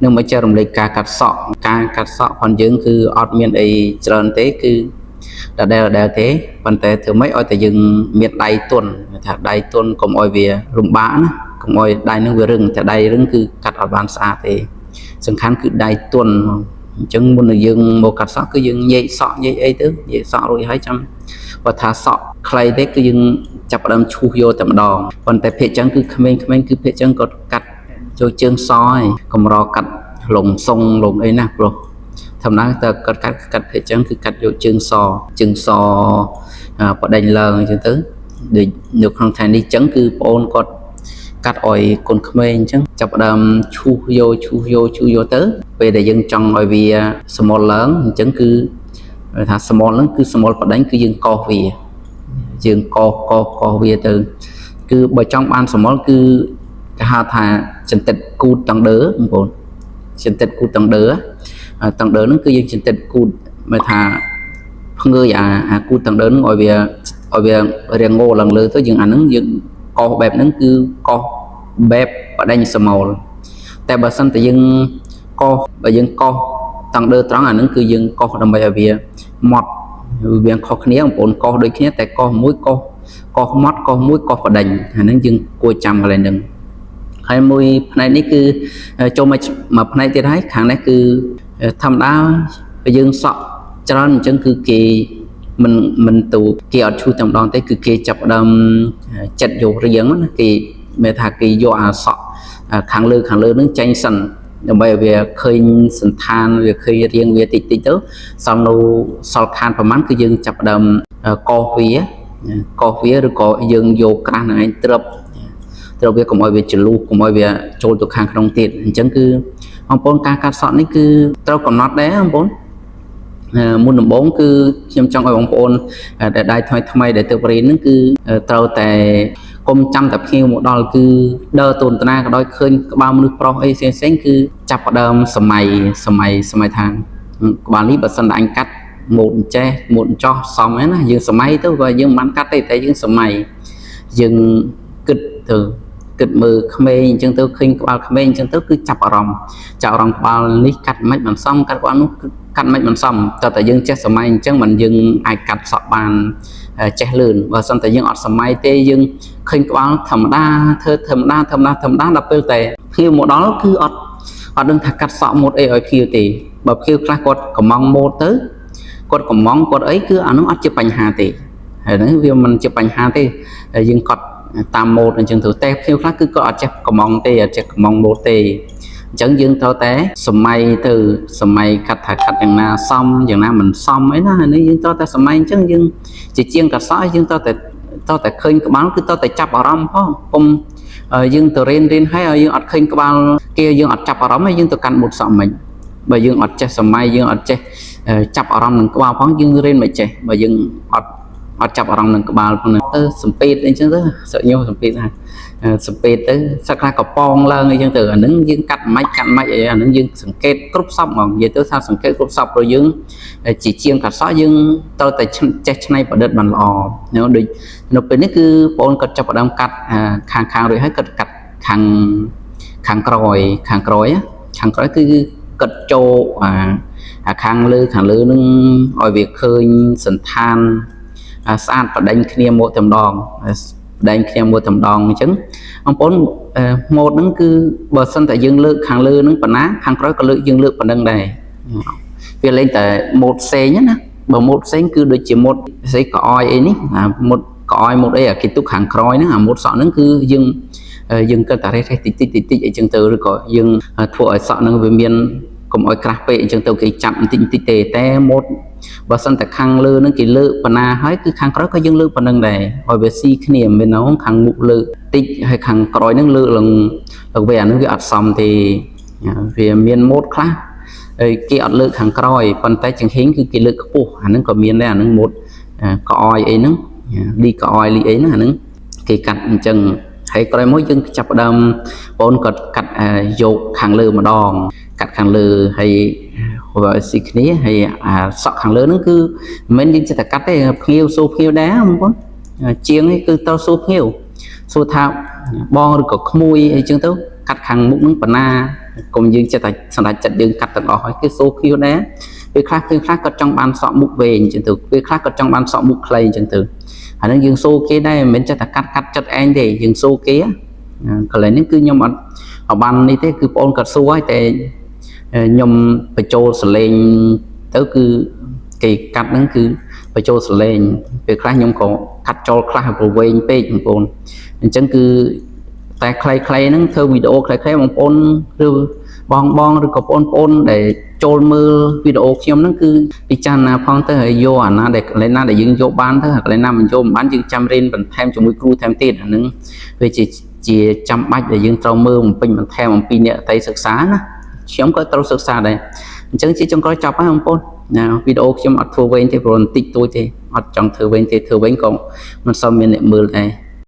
នឹងមកចែករំលែកការកាត់សក់ផងយើងគឺអត់មានអីច្រើនទេគឺដែលទេប៉ុន្តែធ្វើម៉េចឲ្យតែយើងមានដៃទន់ថាដៃទន់កុំឲ្យវារំបាក់ណាកុំឲ្យដៃនឹងវារឹងតែដៃរឹងគឺកាត់អត់បានស្អាតទេសំខាន់គឺដៃទន់អញ្ចឹងមុននឹងយើងមកកាត់សក់គឺយើងញែកសក់ញែកអីទៅញែកសក់រួចហើយចាំបើថាសក់ខ្លីទេគឺយើងចាប់ផ្ដើមឈូសយកតែម្ដងប៉ុន្តែភាគចឹងគឺក្មេងៗគឺភាគចឹងគាត់កាត់ចូលជើងសហើយកម្រកាត់លំសុងលំអីណាព្រោះធម្មតាតើគាត់កាត់ភាគចឹងគឺកាត់យកជើងសបដិញឡើងអញ្ចឹងទៅដូចនៅក្នុងថ្ងៃនេះចឹងគឺបងអូនគាត់កាត់ឲ្យកូនក្មេងអញ្ចឹងចាប់ផ្ដើមឈូសយកទៅពេលដែលយើងចង់ឲ្យវាស្មុលឡើងអញ្ចឹងគឺថាស្មុលហ្នឹងគឺស្មុលបដិញគឺយើងកោសវាយើងកោសវាទៅគឺបើចង់បានស្មុលគឺគេហៅថាចន្ទិតគូតតង់ដឺបងប្អូនចន្ទិតគូតតង់ដឺហ្នឹងគឺយើងចន្ទិតគូតមកថាភ្ងើយអាគូតតង់ដឺហ្នឹងឲ្យវារាងងោឡើងលើទៅយើងអាហ្នឹងយើងកោសបែបហ្នឹងគឺកោសបែបបដិញស្មុលតែបើសិនតែយើងកោសតង់ដឺត្រង់អាហ្នឹងគឺយើងកោសដើម្បីឲ្យវាម៉ត់វាខុសគ្នាបងប្អូនកោសដូចគ្នាតែកោសមួយកោសម៉ត់កោសមួយកោសបដិញអាហ្នឹងយើងគួរចាំកន្លែងហ្នឹងហើយមួយផ្នែកនេះគឺចូលមកផ្នែកទៀតហើយខាងនេះគឺធម្មតាយើងសក់ច្រើនអញ្ចឹងគឺគេមិនទូគេអត់ឈូសតែម្ដងទេគឺគេចាប់ផ្ដើមចិត្តយករៀងណាគេមានថាគេយកអាសក់ខាងលើនឹងចេញសិនដើម្បីឲ្យវាឃើញសន្តានវាឃើញរៀងវាតិចទៅសល់ខានប្រហែលគឺយើងចាប់ផ្ដើមកោសវាឬក៏យើងយកក្រាស់នឹងឯងត្រឹបវាកុំឲ្យវាចលុះកុំឲ្យវាចូលទៅខាងក្នុងទៀតអញ្ចឹងគឺបងប្អូនការកាត់សក់នេះគឺត្រូវកំណត់ដែរបងប្អូនមុនដំបូងគឺខ្ញុំចង់ឲ្យបងប្អូនដែលដៃថ្មីដែលទៅរៀនហ្នឹងគឺត្រូវតែកុំចាំតែភ្ញៀវមកដល់គឺដើរតូនតាណាក៏ដោយឃើញក្បាលមនុស្សប្រុសអីផ្សេងគឺចាប់ផ្ដើមសម័យថាក្បាលនេះបើសិនតែអញកាត់ម៉ូតចេះម៉ូតចោះសមហ្នឹងណាយើងសម័យទៅបើយើងមិនបានកាត់ទេតែយើងសម័យយើងគិតមើលក្មេងអញ្ចឹងទៅឃើញក្បាលក្មេងអញ្ចឹងទៅគឺចាប់អារម្មណ៍ក្បាលនេះកាត់មិនបានសមកាត់ក្បាលនោះកាត់មិនបានសមតែយើងចេះសម័យអញ្ចឹងមិនយើងអាចកាត់សក់បានចេះលឿនបើសិនតែយើងអត់សម័យទេយើងឃើញក្បាលធម្មតាធ្វើធម្មតាដល់ពេលតែភៀវមកដល់គឺអត់ដឹងថាកាត់សក់ម៉ូតអីឲ្យភៀវទេបើភៀវខ្លះគាត់កំងម៉ូតទៅគាត់កំងគាត់អីគឺអានោះអត់ជាបញ្ហាទេហើយហ្នឹងវាមិនជាបញ្ហាទេយើងកត់តាមម៉ូតអញ្ចឹងទៅតែភៀវខ្លះគឺគាត់អត់ចេះកំងទេអត់ចេះកំងម៉ូតទេអញ្ចឹងយើងត្រូវតែសម័យកាត់ថាកាត់យ៉ាងណាសមយ៉ាងណាមិនសមអីណានេះយើងត្រូវតែសម័យអញ្ចឹងយើងជាជាងកាត់សក់យើងត្រូវតែឃើញក្បាលគឺត្រូវតែចាប់អារម្មណ៍ផងកុំយើងទៅរៀនហើយយើងអត់ឃើញក្បាលគេយើងអត់ចាប់អារម្មណ៍ហើយយើងទៅកាន់ម៉ូតសក់មិនបើយើងអត់ចេះសម័យយើងអត់ចេះចាប់អារម្មណ៍នឹងក្បាលផងយើងរៀនមិនចេះបើយើងអត់ចាប់អារម្មណ៍នឹងក្បាលផងសំពេតអីចឹងទៅសក់ញោសំពេតណាសំពេតទៅសក់ខ្លះកប៉ងឡើងអីចឹងទៅអានឹងយើងកាត់មិនអីអានឹងយើងសង្កេតគ្រប់សពហ្មងនិយាយទៅថាសង្កេតគ្រប់សពព្រោះយើងជាជាងកាត់សក់យើងត្រូវតែចេះច្នៃប្រឌិតបានល្អដូចនៅពេលនេះគឺបងអូនគាត់ចាប់ផ្ដើមកាត់ខាងរួចហើយគាត់កាត់ខាងក្រោយគឺគាត់ចូលខាងលើនឹងឲ្យវាឃើញសន្តានស្អាតបដិញគ្នាមកតែម្ដងអញ្ចឹងបងប្អូនម៉ូតហ្នឹងគឺបើសិនតែយើងលើកខាងលើហ្នឹងប៉ុណ្ណាខាងក្រោយក៏យើងលើកប៉ុណ្ណឹងដែរវាលេងតែម៉ូតផ្សេងណាបើម៉ូតផ្សេងគឺដូចជាម៉ូតស្អីកអយអីនេះម៉ូតកអយម៉ូតអីគេទុកខាងក្រោយហ្នឹងម៉ូតសក់ហ្នឹងគឺយើងគិតតែរេះតិចអីចឹងទៅឬក៏យើងធ្វើឲ្យសក់ហ្នឹងវាមានកុំឲ្យក្រាស់ពេកអញ្ចឹងទៅគេចាប់បន្តិចទេតែម៉ូតបើសិនតែខាងលើនឹងគេលើកប៉ុណ្ណាហើយគឺខាងក្រោយក៏យើងលើកប៉ុណ្ណឹងដែរឲ្យវាស៊ីគ្នាមិនមែនខាងមុខលើកតិចហើយខាងក្រោយនឹងលើកឡើងវាអានឹងវាអត់សមទេវាមានម៉ូតខ្លះគេអត់លើកខាងក្រោយប៉ុន្តែចង្ហេងគឺគេលើកខ្ពស់អានឹងក៏មានដែរអានឹងម៉ូតកអយអីហ្នឹងលីកអយលីអីហ្នឹងអានឹងគេកាត់អញ្ចឹងហើយក្រោយមកយើងចាប់ផ្ដើមបងគាត់កាត់យកខាងលើម្ដងកាត់ខាងលើហើយបើស៊ីគ្នាហើយសក់ខាងលើហ្នឹងគឺមិនមែនយើងចេះតែកាត់ទេភ្ញៀវសួរភ្ញៀវដែរបងប្អូនជាងនេះគឺទៅសួរភ្ញៀវសួរថាបងឬក៏ក្មួយអីចឹងទៅកាត់ខាងមុខហ្នឹងប៉ុណ្ណា កុំយើងចិត្តតែសម្រាប់ចិត្តយើងកាត់ទាំងអស់ហើយគឺសូឃីវដែរពេលខ្លះគាត់ចង់បានសក់មុខវែងអញ្ចឹងទៅពេលខ្លះគាត់ចង់បានសក់មុខខ្លីអញ្ចឹងទៅអាហ្នឹងយើងសូគេដែរមិនមែនចិត្តតែកាត់ចិត្តឯងទេយើងសូគេកន្លែងនេះគឺខ្ញុំអត់បាននេះទេគឺបងគាត់សួរហើយតែខ្ញុំបញ្ចូលសលេងទៅគឺគេកាត់ហ្នឹងគឺបញ្ចូលសលេងពេលខ្លះខ្ញុំក៏កាត់ចូលខ្លះព្រោះវែងពេកបងប្អូនអញ្ចឹងគឺតែខ្លីៗហ្នឹងធ្វើវីដេអូខ្លីៗបងប្អូនឬបងឬក៏បងប្អូនដែលចូលមើលវីដេអូខ្ញុំហ្នឹងគឺពិចារណាផងទៅហើយយកអាណាដែលកន្លែងណាដែលយើងយកបានទៅកន្លែងណាមិនយកមិនបានយើងចាំរៀនបន្ថែមជាមួយគ្រូថែមទៀតអាហ្នឹងវាជាចាំបាច់ដែលយើងត្រូវមើលបំពេញបន្ថែមអំពីអ្នកអតីសិក្សាណាខ្ញុំក៏ត្រូវសិក្សាដែរអញ្ចឹងជាចុងក្រោយចប់ហើយបងប្អូនណាវីដេអូខ្ញុំអត់ធ្វើវែងទេព្រោះបន្តិចតួចទេអត់ចង់ធ្វើវែងទេធ្វើវែងក៏មិនសូវមានអ្នកមើលដែរ